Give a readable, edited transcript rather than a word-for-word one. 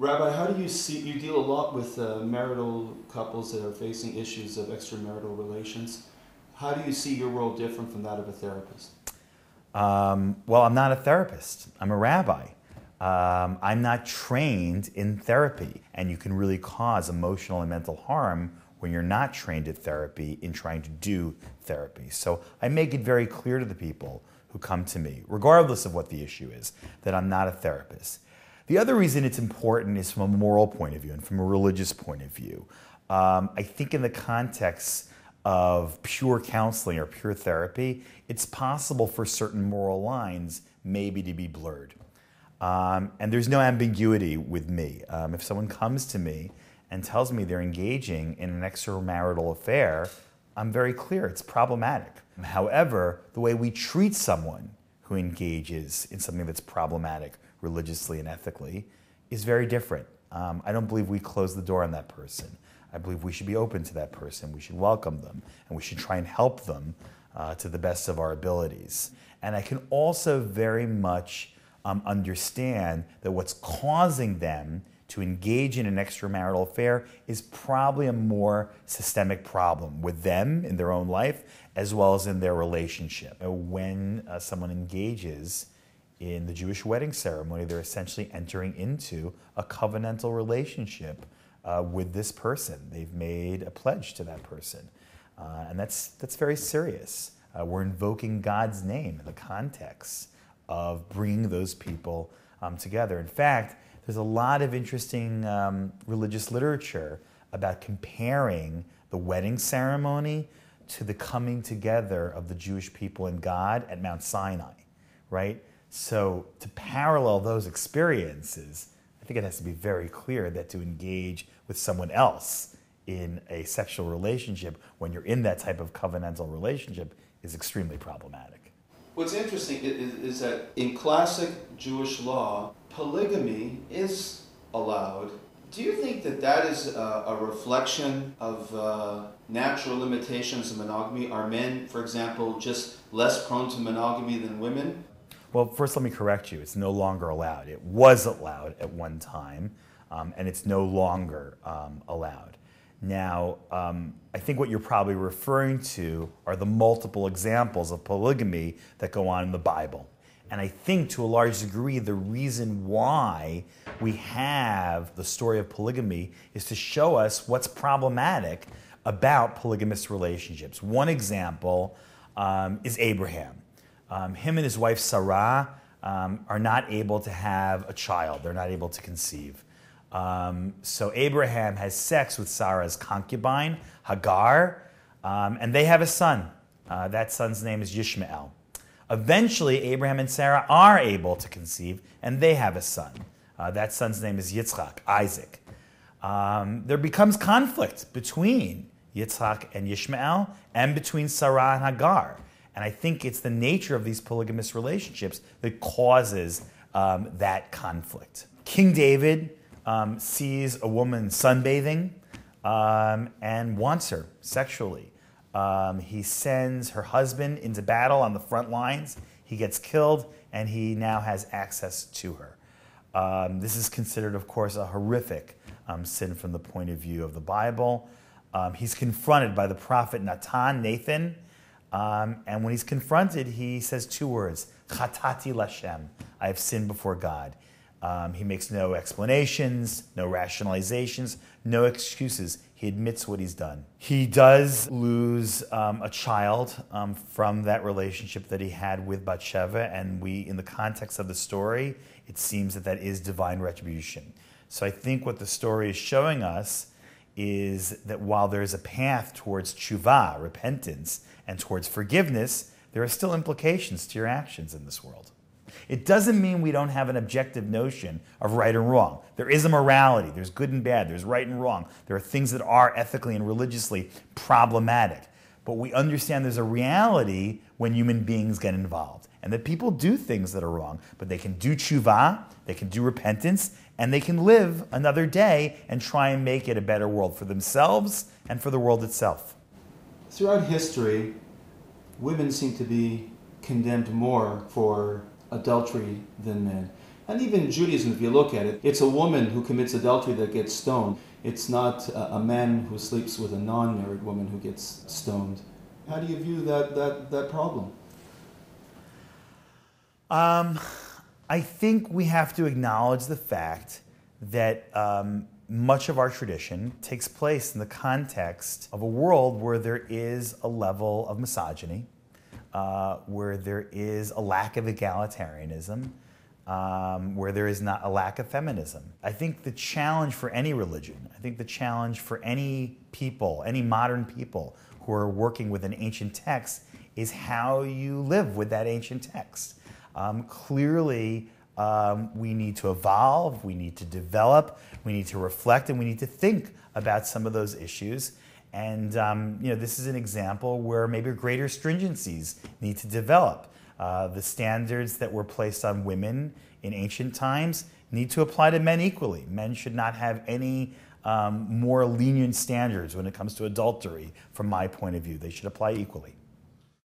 Rabbi, how do you see, you deal a lot with marital couples that are facing issues of extramarital relations. How do you see your role different from that of a therapist? Well, I'm not a therapist. I'm a rabbi. I'm not trained in therapy, and you can really cause emotional and mental harm when you're not trained at therapy in trying to do therapy. So I make it very clear to the people who come to me, regardless of what the issue is, that I'm not a therapist. The other reason it's important is from a moral point of view and from a religious point of view. I think in the context of pure counseling or pure therapy, it's possible for certain moral lines maybe to be blurred. And there's no ambiguity with me. If someone comes to me and tells me they're engaging in an extramarital affair, I'm very clear, it's problematic. However, the way we treat someone who engages in something that's problematic religiously and ethically is very different. I don't believe we close the door on that person. I believe we should be open to that person. We should welcome them, and we should try and help them to the best of our abilities. And I can also very much understand that what's causing them to engage in an extramarital affair is probably a more systemic problem with them in their own life as well as in their relationship. When someone engages in the Jewish wedding ceremony, they're essentially entering into a covenantal relationship with this person. They've made a pledge to that person. And that's very serious. We're invoking God's name in the context of bringing those people together. In fact, there's a lot of interesting religious literature about comparing the wedding ceremony to the coming together of the Jewish people and God at Mount Sinai, right? So to parallel those experiences, I think it has to be very clear that to engage with someone else in a sexual relationship when you're in that type of covenantal relationship is extremely problematic. What's interesting is that in classic Jewish law, polygamy is allowed. Do you think that that is a reflection of natural limitations of monogamy? Are men, for example, just less prone to monogamy than women? Well, first let me correct you. It's no longer allowed. It was allowed at one time, and it's no longer allowed. Now, I think what you're probably referring to are the multiple examples of polygamy that go on in the Bible. And I think to a large degree, the reason why we have the story of polygamy is to show us what's problematic about polygamous relationships. One example is Abraham. Him and his wife Sarah are not able to have a child. They're not able to conceive. So Abraham has sex with Sarah's concubine, Hagar, and they have a son. That son's name is Ishmael. Eventually, Abraham and Sarah are able to conceive, and they have a son. That son's name is Yitzchak, Isaac. There becomes conflict between Yitzchak and Ishmael, and between Sarah and Hagar. And I think it's the nature of these polygamous relationships that causes that conflict. King David sees a woman sunbathing and wants her sexually. He sends her husband into battle on the front lines. He gets killed, and he now has access to her. This is considered, of course, a horrific sin from the point of view of the Bible. He's confronted by the prophet Nathan, and when he's confronted, he says two words, Chatati Lashem, I have sinned before God. He makes no explanations, no rationalizations, no excuses. He admits what he's done. He does lose a child from that relationship that he had with Bathsheba, and in the context of the story, it seems that is divine retribution. So I think what the story is showing us is that while there is a path towards tshuva, repentance, and towards forgiveness, there are still implications to your actions in this world. It doesn't mean we don't have an objective notion of right and wrong. There is a morality. There's good and bad. There's right and wrong. There are things that are ethically and religiously problematic. But we understand there's a reality when human beings get involved, and that people do things that are wrong, but they can do tshuva, they can do repentance, and they can live another day and try and make it a better world for themselves and for the world itself. Throughout history, women seem to be condemned more for adultery than men. And even in Judaism, if you look at it, it's a woman who commits adultery that gets stoned. It's not a man who sleeps with a non-married woman who gets stoned. How do you view that problem? I think we have to acknowledge the fact that much of our tradition takes place in the context of a world where there is a level of misogyny, where there is a lack of egalitarianism, where there is not a lack of feminism. I think the challenge for any religion, I think the challenge for any people, any modern people who are working with an ancient text is how you live with that ancient text. Clearly, we need to evolve, we need to develop, we need to reflect, and we need to think about some of those issues. And this is an example where maybe greater stringencies need to develop. The standards that were placed on women in ancient times need to apply to men equally. Men should not have any more lenient standards when it comes to adultery, from my point of view. They should apply equally.